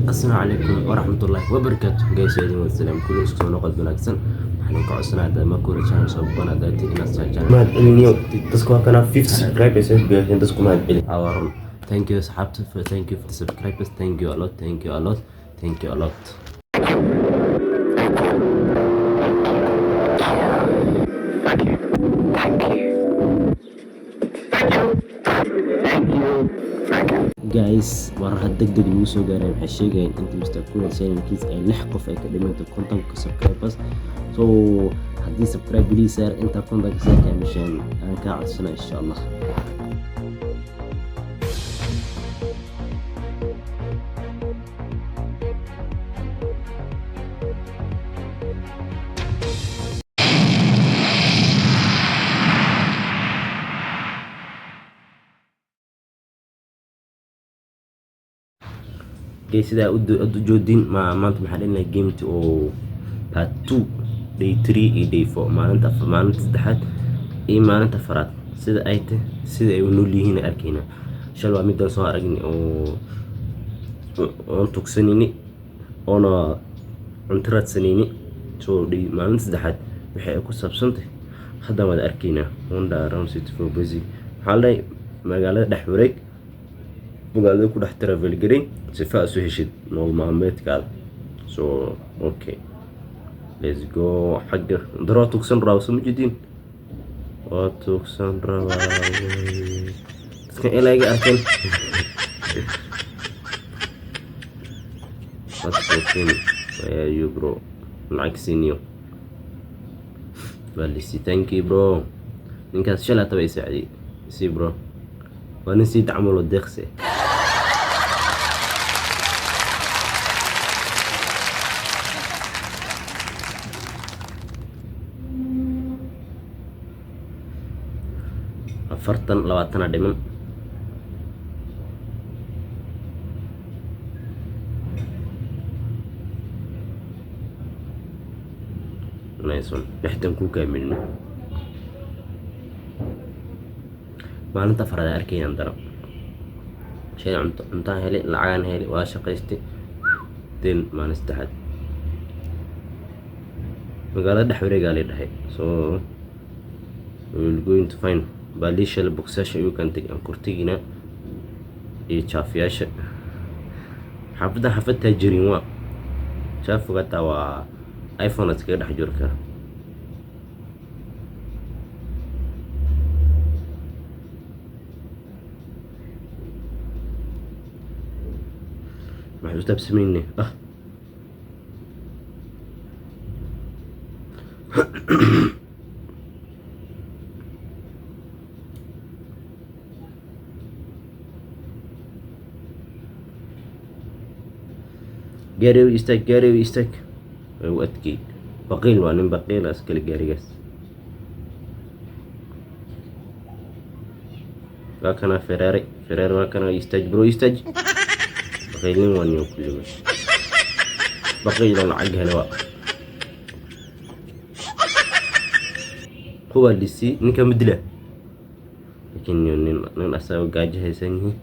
السلام عليكم ورحمة الله وبركاته. جايس يدين والسلام كل اسكتون وقد بناكسن waxaan ku codsanayaa dad ma kula channel soo banada inaad saajaan mahad celiniyo dadku waa kana 50 subscribers ay gaareen dadku mahad celin our thank you saxaabta thank you for the subscribers, thank you a lot, thank you a lot, thank you a lot. guys war degdeg lagu soo gaaray waxay sheegayeen inta Mr. Kula channelkiis ay 6 qof ay ka dhimato content subscribers. So haddii subscribe please sir inta content ka ka mishan aan ka codsana insha Allah. sida u joodin maanta maxaa dhinay game oo part 2 day 3 iyo day 4 maalinta saddexaad iyo maalinta afraad sida ay tahay sida ay u nool yihiin arkayna shal waa mid soo aragnay oo tugsanini oo cuntiradsanini soo day maalinta saddexaad waxay ku saabsantahay hadda wada arkayna Honda around city for basic halay magaalada dhex wareeg magaalada ku dhex travel garay sifa soo heshid nolol maalmeedkaada. So okay, let's go xagga daro tugsan raaw soo jeedin oo tugsan raaw dadka ilaaga arkeen fatfokin you bro lacagsiiniyo balisi thank you bro ninkaas shalata bay saacidi si bro وانا نسيت اعمل الدخسه afartan labaatan dhiman nice one bixtan ku kaamilno maalinta farada arkayaan daro shay cunto heli lacagan heli waa shaqaystay den maalin saddexaad magaalada dhex wareegaa la dhahay. So we will going to find balishal boxasha you can take an kurtigina iyo chaafiyasha xafada jirin waa shaafuga taa waa iPhone iska dhex jirka محجوز تبس مني جاري ويستك واتكي بقيل وانين بقيل اسكال جاري جس وكان فيراري وكان يستج بقيلين وانيو كل بقيل العقها لواء هو اللي سي نكا مدله لكن نين أساوي قاجة هسنه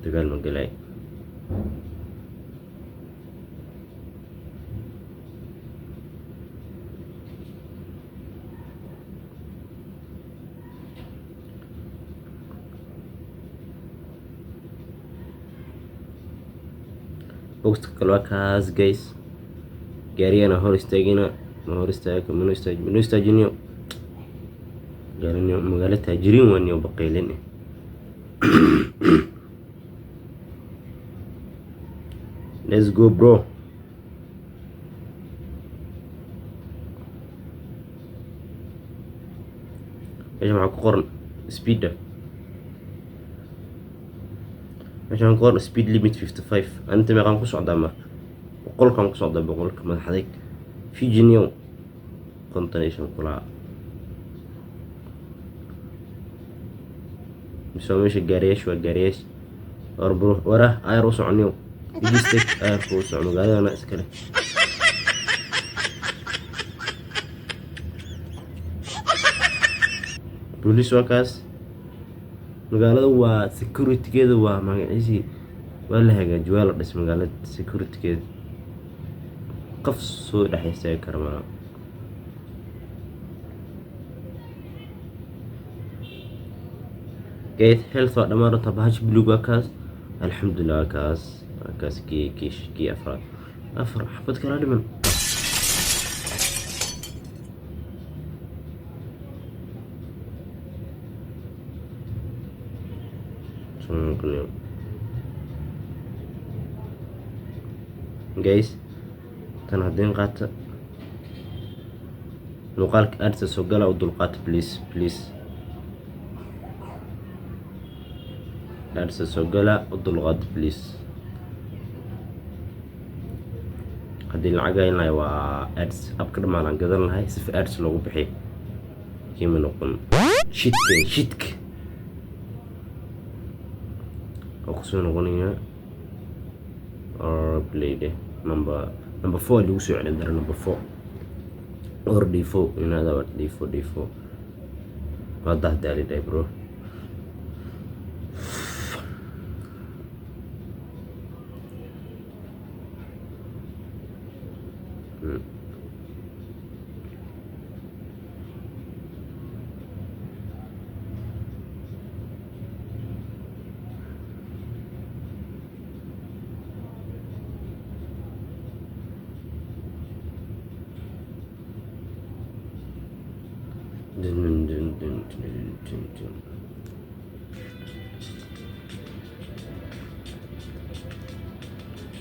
تقال مقلاي بوست كلواكاز جايز جاري أنا هور استاجينا منو استاجينيو جارينيو مقالة تاجرين وانيو بقيلين let's go bro. يا جماعة قرن سبيد ده عشان قرن سبيد ليميت 55 انت ما قامكش قدامك وقول قامكش قدام بقول لك ما حدك في جنيو كونتينيشن كلها مش الجاريش والجاريش وراه ايروس عنيو يجيستك ايروس عنو قاعد انا اسكله بوليس وكاس magaalada waa security-geeda waa magaciisi ولا هجاج ولا اسم قالت سكيورتي كده قف سوء راح يستاهل كرمال قيت هيلث وقت مرة طبهاش بلوغا كاس الحمد لله كاس كي أفراد حفظ كلامي من شو كل يوم جايز تنهدين قات نقالك أرسل سجلة ودلقات بليس أرسل سجلة ودلقات بليس هذه العجائن لا يوا أرس أبكر ما نقدر لها سف أرس لو بحي كيما نقول شتك أقصد نغنية بلاي ده نمبر 4 اللي وسع على درجة نمبر 4 or D4 in other words D4 what that daily day bro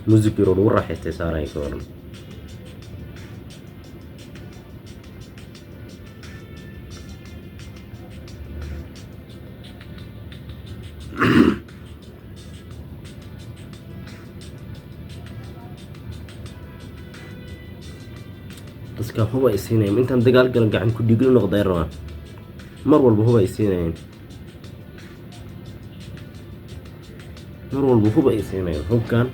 موزيك يرون راح يستسارع يكون بس كان هو يسينين انت مدقال قاعد كل يقولون نقضي الروان مر والبو هو يسينين هو كان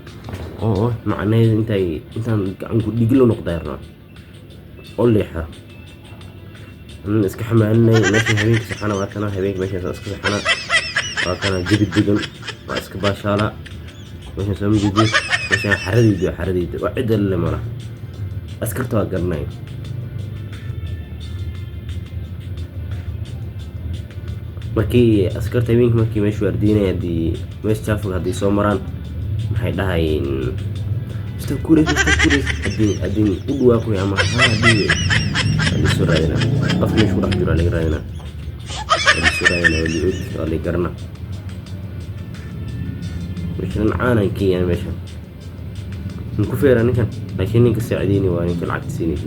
معناه انت قاعد كل يقولون نقضي الروان قول لي حا انا اسك حملني ماشي هبيك سبحانه وتعالى هبيك ماشي اسك سبحانه وكان جيب الدقن واسك باشالا ماشي سوي جديد ماشي حردي وعد اللي مرة أسكرت وقرناي markii askarta habeenkii markii meeshu wardiinay hadii meesha shaafog hadii soo maraan maxay dhahayn mr kureys hadii u dhawaa ku ama hadii soo raadina qof meeshu dhex jiro laga raadina soo raadina wali garna meeshan caanan yani meeshan ku feeran ninkan laakiin ninka saacadiini waa ninka lacagta siinay